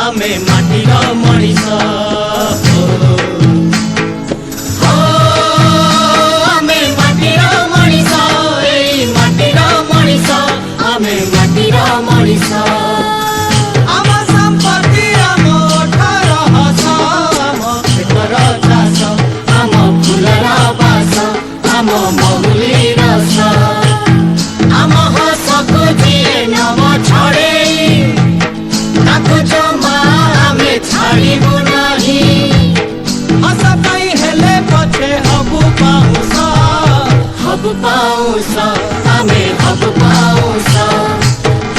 आमे माटीर मणिष आमे माटीर मणिष एई माटीर मणिष आमे माटीर मणिष आम संपत्ति आम ओठर हस आम खेतर चाष आम फुलर बास आम महुली रस आम हसको जीए नव छड़े ताकू जमा आमे छाड़िबु नाही हस पाई हेले पछे हबु पाउस आमे हबु पाउस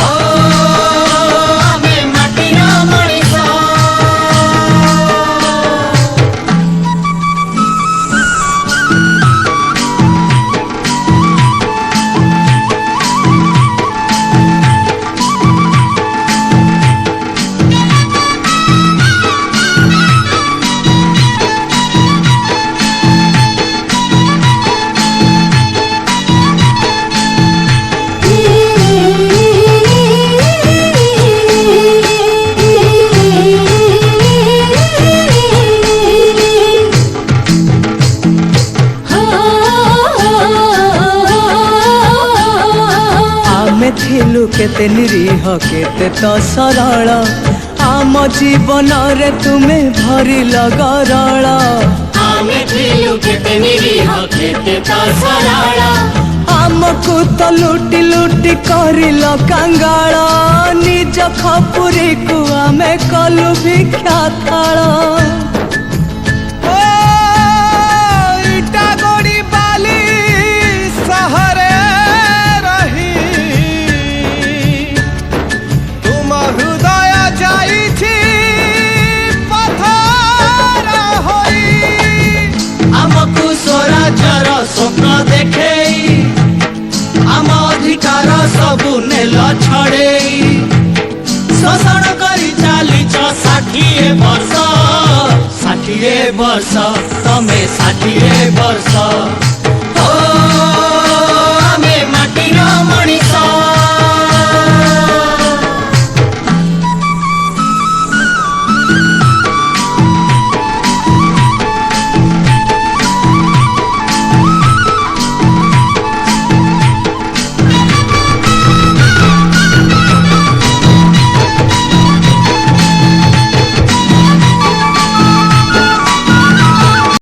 आमे माटीर मणिष थिलु केते निरीह केते तो सरल आम जीवन रे तुमे भरिल गरल आमे थिलु केते निरीह केते तो सरल आमको तो लुटी लुटी करिल कंगाल निज खपुरी को आमे कलु भिक्षा थाल स्वप्न देखे आम अधिकार सबु नेल छड़े शोषण करी चालीच 60 वर्ष तमे 60 वर्ष